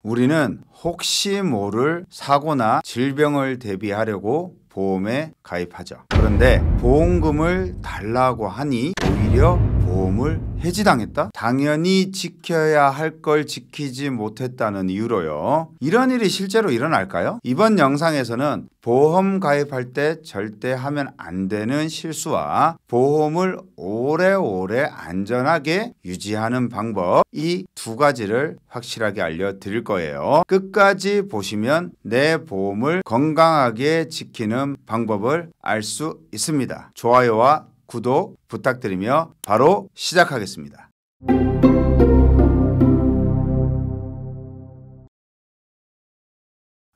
우리는 혹시 모를 사고나 질병을 대비하려고 보험에 가입하죠. 그런데 보험금을 달라고 하니 오히려 보험을 해지당했다? 당연히 지켜야 할 걸 지키지 못했다는 이유로요. 이런 일이 실제로 일어날까요? 이번 영상에서는 보험 가입할 때 절대 하면 안 되는 실수와 보험을 오래오래 안전하게 유지하는 방법, 이 두 가지를 확실하게 알려드릴 거예요. 끝까지 보시면 내 보험을 건강하게 지키는 방법을 알 수 있습니다. 좋아요와 구독 부탁드리며 바로 시작하겠습니다.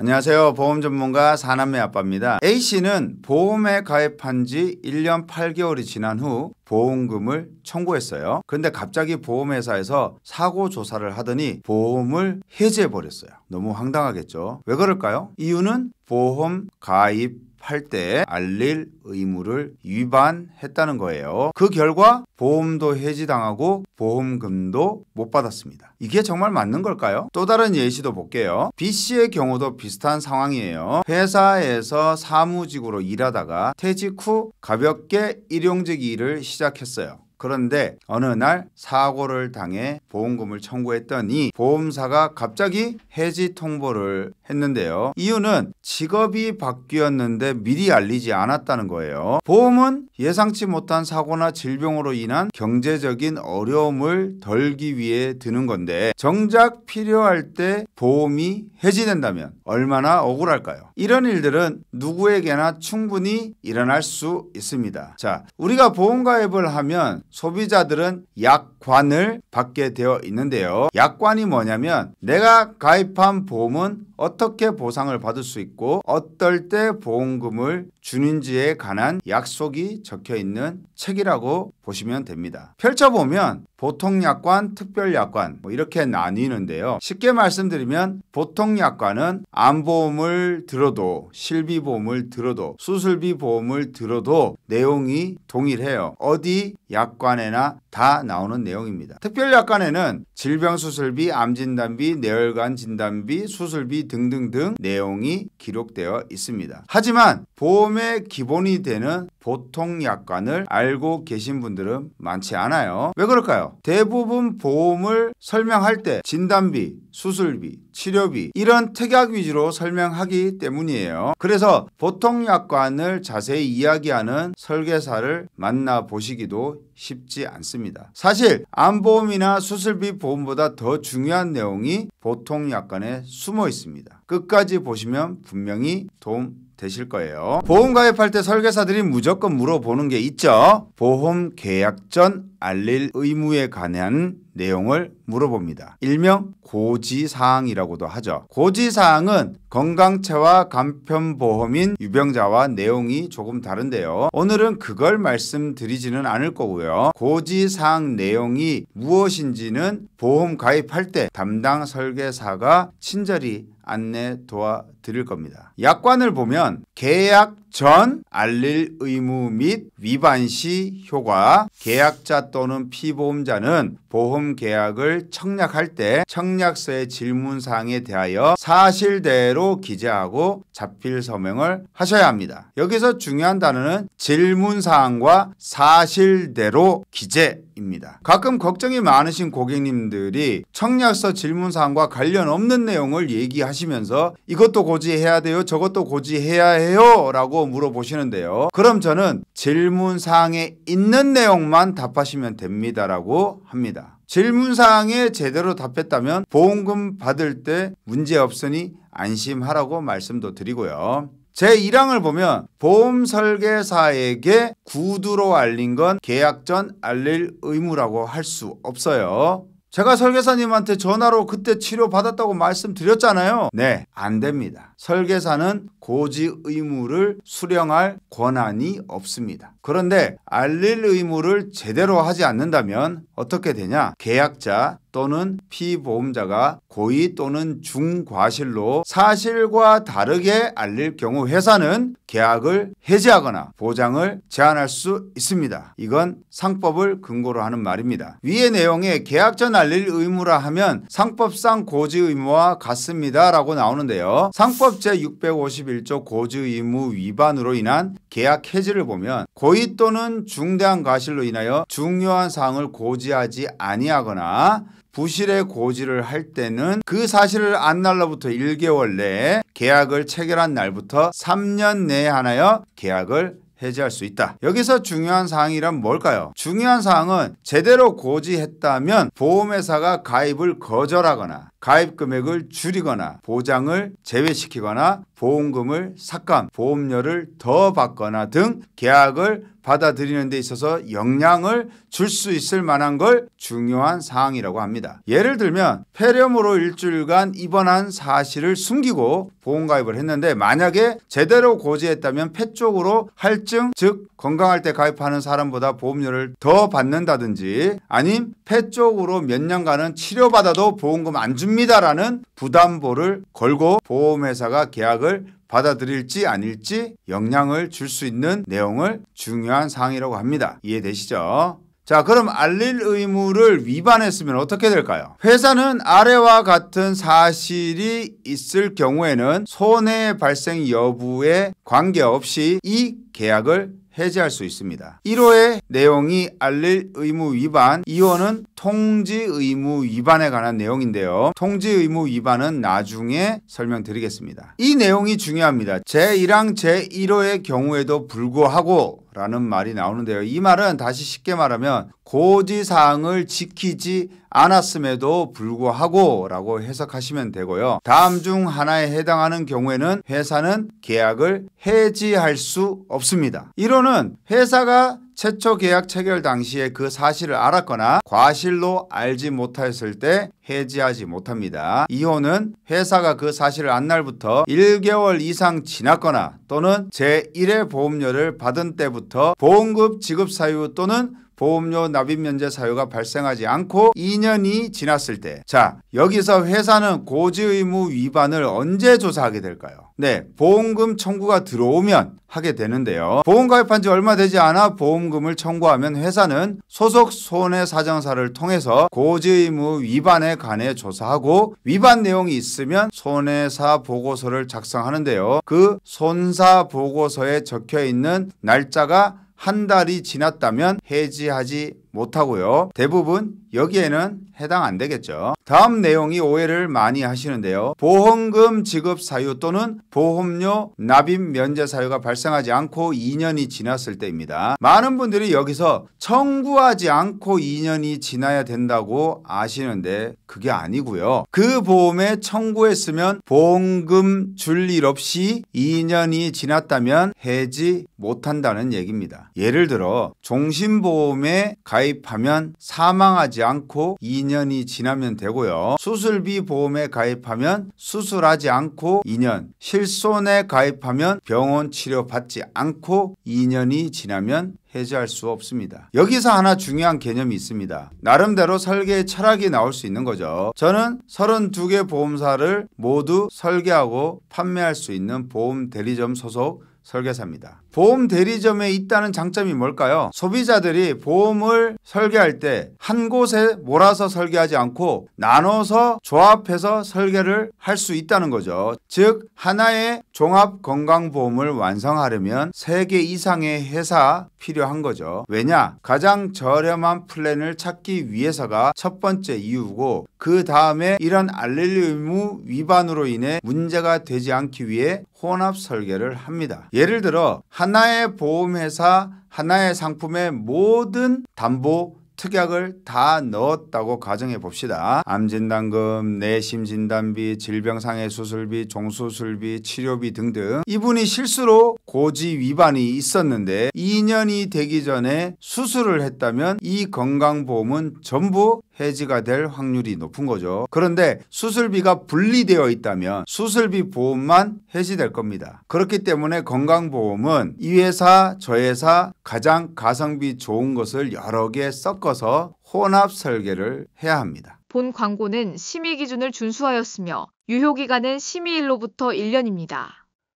안녕하세요. 보험 전문가 사남매 아빠입니다. A씨는 보험에 가입한 지 1년 8개월이 지난 후 보험금을 청구했어요. 그런데 갑자기 보험회사에서 사고 조사를 하더니 보험을 해지해버렸어요. 너무 황당하겠죠? 왜 그럴까요? 이유는 보험 가입 할 때 알릴 의무를 위반했다는 거예요. 그 결과 보험도 해지당하고 보험금도 못 받았습니다. 이게 정말 맞는 걸까요? 또 다른 예시도 볼게요. B씨의 경우도 비슷한 상황이에요. 회사에서 사무직으로 일하다가 퇴직 후 가볍게 일용직 일을 시작했어요. 그런데 어느 날 사고를 당해 보험금을 청구했더니 보험사가 갑자기 해지 통보를 했는데요. 이유는 직업이 바뀌었는데 미리 알리지 않았다는 거예요. 보험은 예상치 못한 사고나 질병으로 인한 경제적인 어려움을 덜기 위해 드는 건데 정작 필요할 때 보험이 해지된다면 얼마나 억울할까요? 이런 일들은 누구에게나 충분히 일어날 수 있습니다. 자, 우리가 보험 가입을 하면 소비자들은 약관을 받게 되어 있는데요. 약관이 뭐냐면 내가 가입한 보험은 어떻게 보상을 받을 수 있고 어떨 때 보험금을 주는지에 관한 약속이 적혀 있는 책이라고 보시면 됩니다. 펼쳐보면 보통 약관, 특별 약관 이렇게 나뉘는데요. 쉽게 말씀드리면 보통 약관은 암보험을 들어도 실비보험을 들어도 수술비 보험을 들어도 내용이 동일해요. 어디 약관에나 다 나오는 내용입니다. 특별 약관에는 질병수술비, 암진단비, 뇌혈관 진단비, 수술비 등등등 내용이 기록되어 있습니다. 하지만 보험의 기본이 되는 보통 약관을 알고 계신 분들은 많지 않아요. 왜 그럴까요? 대부분 보험을 설명할 때 진단비, 수술비, 치료비 이런 특약 위주로 설명하기 때문이에요. 그래서 보통 약관을 자세히 이야기하는 설계사를 만나보시기도 쉽지 않습니다. 사실 암보험이나 수술비 보험보다 더 중요한 내용이 보통 약관에 숨어 있습니다. 끝까지 보시면 분명히 도움 되실 거예요. 보험 가입할 때 설계사들이 무조건 물어보는 게 있죠. 보험 계약 전 알릴 의무에 관한 내용을 물어봅니다. 일명 고지사항이라고도 하죠. 고지사항은 건강체와 간편보험인 유병자와 내용이 조금 다른데요. 오늘은 그걸 말씀드리지는 않을 거고요. 고지사항 내용이 무엇인지는 보험 가입할 때 담당 설계사가 친절히 안내 도와드릴 겁니다. 약관을 보면 계약 전 알릴 의무 및 위반 시 효과, 계약자 또는 피보험자는 보험 계약을 청약할 때 청약서의 질문사항에 대하여 사실대로 기재하고 자필 서명을 하셔야 합니다. 여기서 중요한 단어는 질문사항과 사실대로 기재입니다. 가끔 걱정이 많으신 고객님들이 청약서 질문사항과 관련 없는 내용을 얘기하시면서 이것도 고지해야 돼요, 저것도 고지해야 해요 라고 물어보시는데요. 그럼 저는 질문사항에 있는 내용만 답하시면 됩니다라고 합니다. 질문사항에 제대로 답했다면 보험금 받을 때 문제없으니 안심하라고 말씀도 드리고요. 제 1항을 보면 보험 설계사에게 구두로 알린 건 계약 전 알릴 의무라고 할 수 없어요. 제가 설계사님한테 전화로 그때 치료받았다고 말씀드렸잖아요. 네, 안 됩니다. 설계사는 고지 의무를 수령할 권한이 없습니다. 그런데 알릴 의무를 제대로 하지 않는다면 어떻게 되냐? 계약자 또는 피보험자가 고의 또는 중과실로 사실과 다르게 알릴 경우 회사는 계약을 해지하거나 보장을 제한할 수 있습니다. 이건 상법을 근거로 하는 말입니다. 위의 내용에 계약 전 알릴 의무라 하면 상법상 고지 의무와 같습니다 라고 나오는데요. 상법 제651조 고지 의무 위반으로 인한 계약 해지를 보면 고의 또는 중대한 과실로 인하여 중요한 사항을 고지하지 아니하거나 부실의 고지를 할 때는 그 사실을 안 날로부터 1개월 내에 계약을 체결한 날부터 3년 내에 하나여 계약을 해지할 수 있다. 여기서 중요한 사항이란 뭘까요? 중요한 사항은 제대로 고지했다면 보험회사가 가입을 거절하거나 가입 금액을 줄이거나 보장을 제외시키거나 보험금을 삭감, 보험료를 더 받거나 등 계약을 받아들이는 데 있어서 영향을 줄 수 있을 만한 걸 중요한 사항이라고 합니다. 예를 들면 폐렴으로 일주일간 입원한 사실을 숨기고 보험가입을 했는데 만약에 제대로 고지했다면 폐 쪽으로 할증, 즉 건강할 때 가입하는 사람보다 보험료를 더 받는다든지 아님 폐 쪽으로 몇 년간은 치료받아도 보험금 안 줍니다라는 부담보를 걸고 보험회사가 계약을 받아들일지 아닐지 영향을 줄 수 있는 내용을 중요한 사항이라고 합니다. 이해되시죠? 자, 그럼 알릴 의무를 위반했으면 어떻게 될까요? 회사는 아래와 같은 사실이 있을 경우에는 손해 발생 여부에 관계없이 이 계약을 해지할 수 있습니다. 1호의 내용이 알릴 의무 위반, 2호는 통지 의무 위반에 관한 내용인데요. 통지 의무 위반은 나중에 설명드리겠습니다. 이 내용이 중요합니다. 제1항 제1호의 경우에도 불구하고 라는 말이 나오는데요. 이 말은 다시 쉽게 말하면 고지사항을 지키지 않았음에도 불구하고 라고 해석하시면 되고요. 다음 중 하나에 해당하는 경우에는 회사는 계약을 해지할 수 없습니다. 1호는 회사가 최초 계약 체결 당시에 그 사실을 알았거나 과실로 알지 못하였을 때 해지하지 못합니다. 2호는 회사가 그 사실을 안 날부터 1개월 이상 지났거나 또는 제1회 보험료를 받은 때부터 보험금 지급 사유 또는 보험료 납입 면제 사유가 발생하지 않고 2년이 지났을 때, 자, 여기서 회사는 고지 의무 위반을 언제 조사하게 될까요? 네, 보험금 청구가 들어오면 하게 되는데요. 보험 가입한 지 얼마 되지 않아 보험금을 청구하면 회사는 소속 손해사정사를 통해서 고지 의무 위반에 관해 조사하고 위반 내용이 있으면 손해사 보고서를 작성하는데요. 그 손사 보고서에 적혀 있는 날짜가 한 달이 지났다면 해지하지 못하고요. 대부분 여기에는 해당 안 되겠죠. 다음 내용이 오해를 많이 하시는데요. 보험금 지급 사유 또는 보험료 납입 면제 사유가 발생하지 않고 2년이 지났을 때입니다. 많은 분들이 여기서 청구하지 않고 2년이 지나야 된다고 아시는데 그게 아니고요. 그 보험에 청구했으면 보험금 줄 일 없이 2년이 지났다면 해지 못한다는 얘기입니다. 예를 들어 종신보험에 가입하면 사망하지 않고 2년이 지나면 되고요. 수술비 보험에 가입하면 수술하지 않고 2년, 실손에 가입하면 병원 치료 받지 않고 2년이 지나면 해지할 수 없습니다. 여기서 하나 중요한 개념이 있습니다. 나름대로 설계의 철학이 나올 수 있는 거죠. 저는 32개 보험사를 모두 설계하고 판매할 수 있는 보험 대리점 소속 설계사입니다. 보험 대리점에 있다는 장점이 뭘까요? 소비자들이 보험을 설계할 때 한 곳에 몰아서 설계하지 않고 나눠서 조합해서 설계를 할 수 있다는 거죠. 즉 하나의 종합 건강보험을 완성하려면 3개 이상의 회사 필요한 거죠. 왜냐? 가장 저렴한 플랜을 찾기 위해서가 첫 번째 이유고 그 다음에 이런 알릴 의무 위반으로 인해 문제가 되지 않기 위해 혼합 설계를 합니다. 예를 들어 하나의 보험회사 하나의 상품의 모든 담보 특약을 다 넣었다고 가정해 봅시다. 암진단금, 내심진단비, 질병상해 수술비, 종수술비, 치료비 등등. 이분이 실수로 고지 위반이 있었는데 2년이 되기 전에 수술을 했다면 이 건강보험은 전부 해지가 될 확률이 높은 거죠. 그런데 수술비가 분리되어 있다면 수술비 보험만 해지될 겁니다. 그렇기 때문에 건강보험은 이 회사 저 회사 가장 가성비 좋은 것을 여러 개 섞어서 혼합 설계를 해야 합니다. 본 광고는 심의 기준을 준수하였으며 유효기간은 심의일로부터 1년입니다.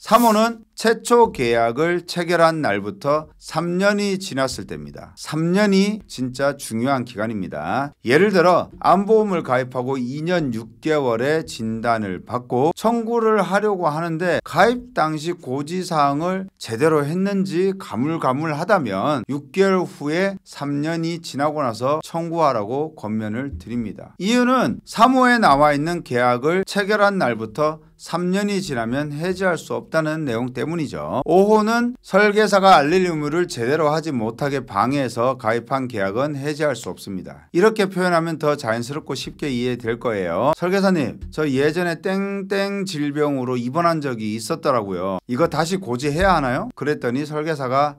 3호는 최초 계약을 체결한 날부터 3년이 지났을 때입니다. 3년이 진짜 중요한 기간입니다. 예를 들어 암보험을 가입하고 2년 6개월의 진단을 받고 청구를 하려고 하는데 가입 당시 고지사항을 제대로 했는지 가물가물하다면 6개월 후에 3년이 지나고 나서 청구하라고 권면을 드립니다. 이유는 3호에 나와 있는 계약을 체결한 날부터 3년이 지나면 해지할 수 없다는 내용 때문이죠. 5호는 설계사가 알릴 의무를 제대로 하지 못하게 방해해서 가입한 계약은 해지할 수 없습니다. 이렇게 표현하면 더 자연스럽고 쉽게 이해될 거예요. 설계사님, 저 예전에 땡땡 질병으로 입원한 적이 있었더라고요. 이거 다시 고지해야 하나요? 그랬더니 설계사가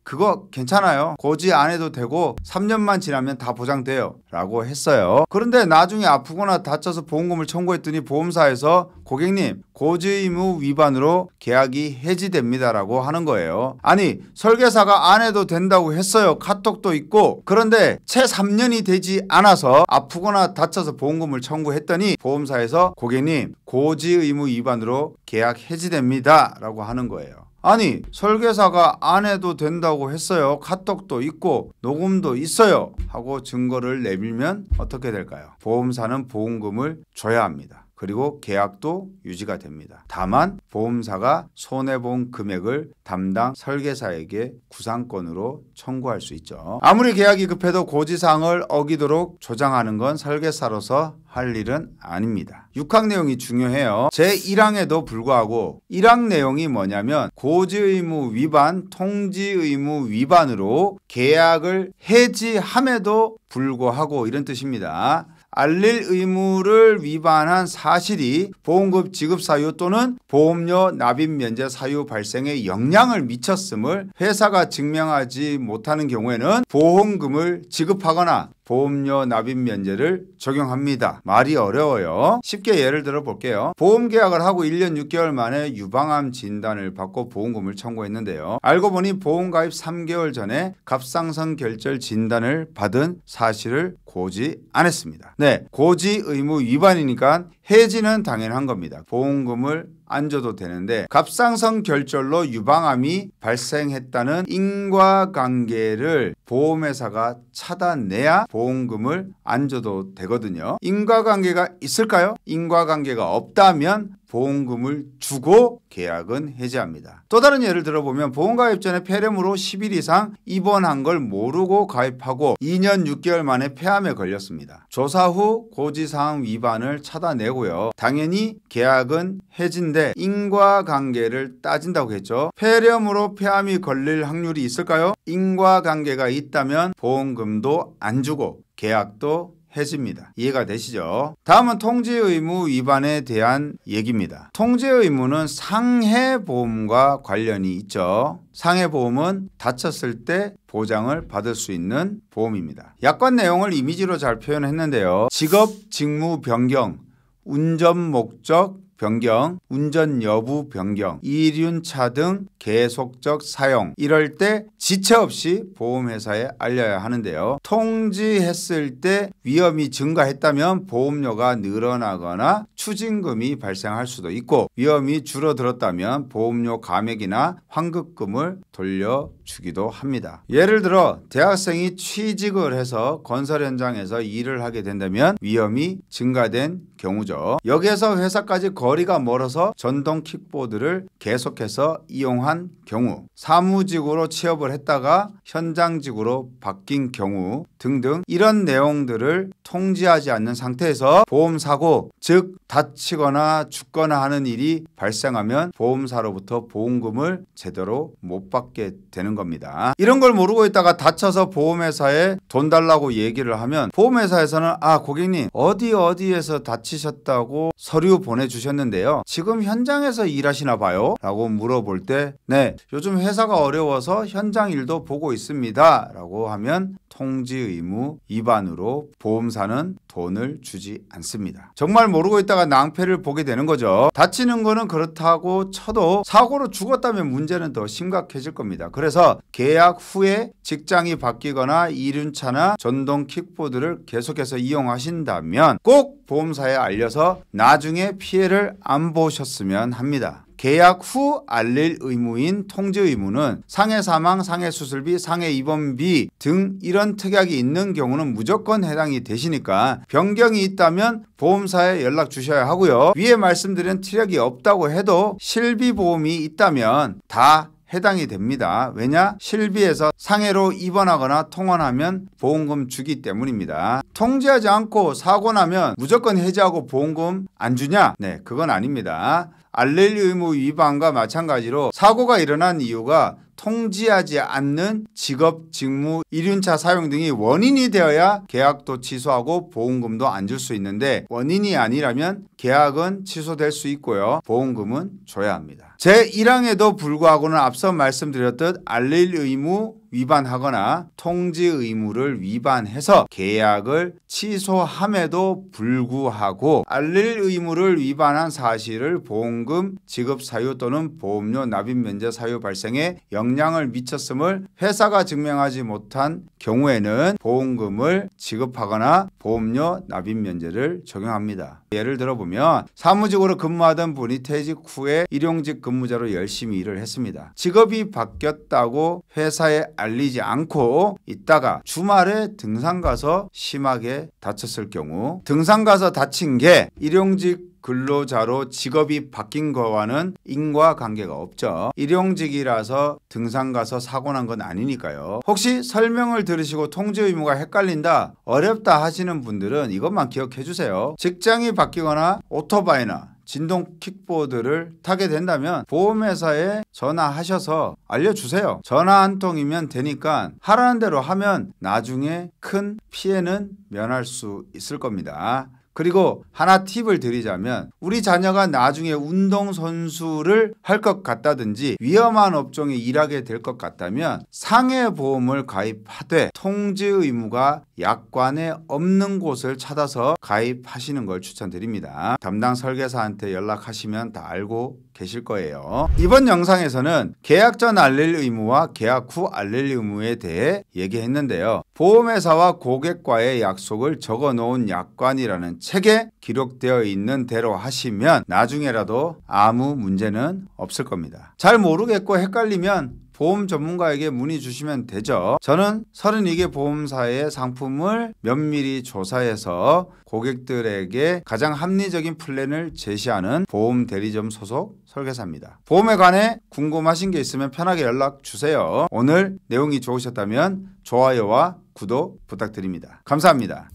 그거 괜찮아요. 고지 안 해도 되고 3년만 지나면 다 보장돼요 라고 했어요. 그런데 나중에 아프거나 다쳐서 보험금을 청구했더니 보험사에서 고객님 고지 의무 위반으로 계약이 해지됩니다 라고 하는 거예요. 아니 설계사가 안 해도 된다고 했어요. 카톡도 있고. 그런데 채 3년이 되지 않아서 아프거나 다쳐서 보험금을 청구했더니 보험사에서 고객님 고지 의무 위반으로 계약 해지됩니다 라고 하는 거예요. 아니 설계사가 안 해도 된다고 했어요. 카톡도 있고 녹음도 있어요 하고 증거를 내밀면 어떻게 될까요? 보험사는 보험금을 줘야 합니다. 그리고 계약도 유지가 됩니다. 다만 보험사가 손해본 금액을 담당 설계사에게 구상권으로 청구할 수 있죠. 아무리 계약이 급해도 고지사항을 어기도록 조장하는 건 설계사로서 할 일은 아닙니다. 6항 내용이 중요해요. 제1항에도 불구하고 1항 내용이 뭐냐면 고지의무 위반, 통지의무 위반으로 계약을 해지함에도 불구하고 이런 뜻입니다. 알릴 의무를 위반한 사실이 보험금 지급 사유 또는 보험료 납입 면제 사유 발생에 영향을 미쳤음을 회사가 증명하지 못하는 경우에는 보험금을 지급하거나 보험료 납입 면제를 적용합니다. 말이 어려워요. 쉽게 예를 들어 볼게요. 보험 계약을 하고 1년 6개월 만에 유방암 진단을 받고 보험금을 청구했는데요. 알고 보니 보험 가입 3개월 전에 갑상선 결절 진단을 받은 사실을 고지 안 했습니다. 네, 고지 의무 위반이니까 해지는 당연한 겁니다. 보험금을 안 줘도 되는데 갑상선 결절로 유방암이 발생했다는 인과관계를 보험회사가 찾아내야 보험금을 안 줘도 되거든요. 인과관계가 있을까요? 인과관계가 없다면 보험금을 주고 계약은 해지합니다. 또 다른 예를 들어보면 보험가입 전에 폐렴으로 10일 이상 입원한 걸 모르고 가입하고 2년 6개월 만에 폐암에 걸렸습니다. 조사 후 고지사항 위반을 찾아내고요. 당연히 계약은 해지인데 인과관계를 따진다고 했죠. 폐렴으로 폐암이 걸릴 확률이 있을까요? 인과관계가 있다면 보험금도 안 주고 계약도 해집니다. 이해가 되시죠? 다음은 통지의무 위반에 대한 얘기입니다. 통지의무는 상해보험과 관련이 있죠. 상해보험은 다쳤을 때 보장을 받을 수 있는 보험입니다. 약관 내용을 이미지로 잘 표현했는데요. 직업, 직무 변경, 운전 목적 변경, 운전 여부 변경, 이륜차 등 계속적 사용 이럴 때 지체 없이 보험회사에 알려야 하는데요. 통지했을 때 위험이 증가했다면 보험료가 늘어나거나 추징금이 발생할 수도 있고 위험이 줄어들었다면 보험료 감액이나 환급금을 돌려주기도 합니다. 예를 들어 대학생이 취직을 해서 건설 현장에서 일을 하게 된다면 위험이 증가된 경우죠. 여기에서 회사까지 거리가 멀어서 전동 킥보드를 계속해서 이용한 경우, 사무직으로 취업을 했다가 현장직으로 바뀐 경우 등등 이런 내용들을 통지하지 않는 상태에서 보험사고, 즉 다치거나 죽거나 하는 일이 발생하면 보험사로부터 보험금을 제대로 못 받게 되는 겁니다. 이런 걸 모르고 있다가 다쳐서 보험회사에 돈 달라고 얘기를 하면 보험회사에서는 고객님 어디에서 다치셨다고 서류 보내주셨는데 하였는데요. 지금 현장에서 일하시나 봐요? 라고 물어볼 때 네, 요즘 회사가 어려워서 현장 일도 보고 있습니다. 라고 하면 통지 의무 위반으로 보험사는 돈을 주지 않습니다. 정말 모르고 있다가 낭패를 보게 되는 거죠. 다치는 거는 그렇다고 쳐도 사고로 죽었다면 문제는 더 심각해질 겁니다. 그래서 계약 후에 직장이 바뀌거나 이륜차나 전동 킥보드를 계속해서 이용하신다면 꼭 보험사에 알려서 나중에 피해를 안 보셨으면 합니다. 계약 후 알릴 의무인 통지 의무는 상해 사망, 상해 수술비, 상해 입원비 등 이런 특약이 있는 경우는 무조건 해당이 되시니까 변경이 있다면 보험사에 연락 주셔야 하고요. 위에 말씀드린 특약이 없다고 해도 실비보험이 있다면 다 해당이 됩니다. 왜냐? 실비에서 상해로 입원하거나 통원하면 보험금 주기 때문입니다. 통지하지 않고 사고 나면 무조건 해지하고 보험금 안 주냐? 네, 그건 아닙니다. 알릴 의무 위반과 마찬가지로 사고가 일어난 이유가 통지하지 않는 직업, 직무, 이륜차 사용 등이 원인이 되어야 계약도 취소하고 보험금도 안 줄 수 있는데 원인이 아니라면 계약은 취소될 수 있고요. 보험금은 줘야 합니다. 제1항에도 불구하고는 앞서 말씀드렸듯 알릴 의무 위반하거나 통지 의무를 위반해서 계약을 취소함에도 불구하고 알릴 의무를 위반한 사실을 보험금 지급 사유 또는 보험료 납입 면제 사유 발생에 영향을 미쳤음을 회사가 증명하지 못한 경우에는 보험금을 지급하거나 보험료 납입 면제를 적용합니다. 예를 들어보면 사무직으로 근무하던 분이 퇴직 후에 일용직 근무자로 열심히 일을 했습니다. 직업이 바뀌었다고 회사에 알리지 않고 있다가 주말에 등산 가서 심하게 다쳤을 경우 등산 가서 다친 게 일용직 근로자로 직업이 바뀐 거와는 인과관계가 없죠. 일용직이라서 등산 가서 사고 난 건 아니니까요. 혹시 설명을 들으시고 통지 의무가 헷갈린다, 어렵다 하시는 분들은 이것만 기억해 주세요. 직장이 바뀌거나 오토바이나 진동 킥보드를 타게 된다면 보험회사에 전화하셔서 알려주세요. 전화 한 통이면 되니까 하라는 대로 하면 나중에 큰 피해는 면할 수 있을 겁니다. 그리고 하나 팁을 드리자면 우리 자녀가 나중에 운동선수를 할 것 같다든지 위험한 업종에 일하게 될 것 같다면 상해보험을 가입하되 통지 의무가 약관에 없는 곳을 찾아서 가입하시는 걸 추천드립니다. 담당 설계사한테 연락하시면 다 알고 계실 거예요. 이번 영상에서는 계약 전 알릴 의무와 계약 후 알릴 의무에 대해 얘기했는데요. 보험회사와 고객과의 약속을 적어놓은 약관이라는 책에 기록되어 있는 대로 하시면 나중에라도 아무 문제는 없을 겁니다. 잘 모르겠고 헷갈리면 보험 전문가에게 문의 주시면 되죠. 저는 32개 보험사의 상품을 면밀히 조사해서 고객들에게 가장 합리적인 플랜을 제시하는 보험 대리점 소속 설계사입니다. 보험에 관해 궁금하신 게 있으면 편하게 연락 주세요. 오늘 내용이 좋으셨다면 좋아요와 구독 부탁드립니다. 감사합니다.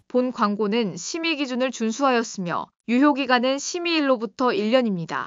본 광고는 심의 기준을 준수하였으며 유효기간은 심의일로부터 1년입니다.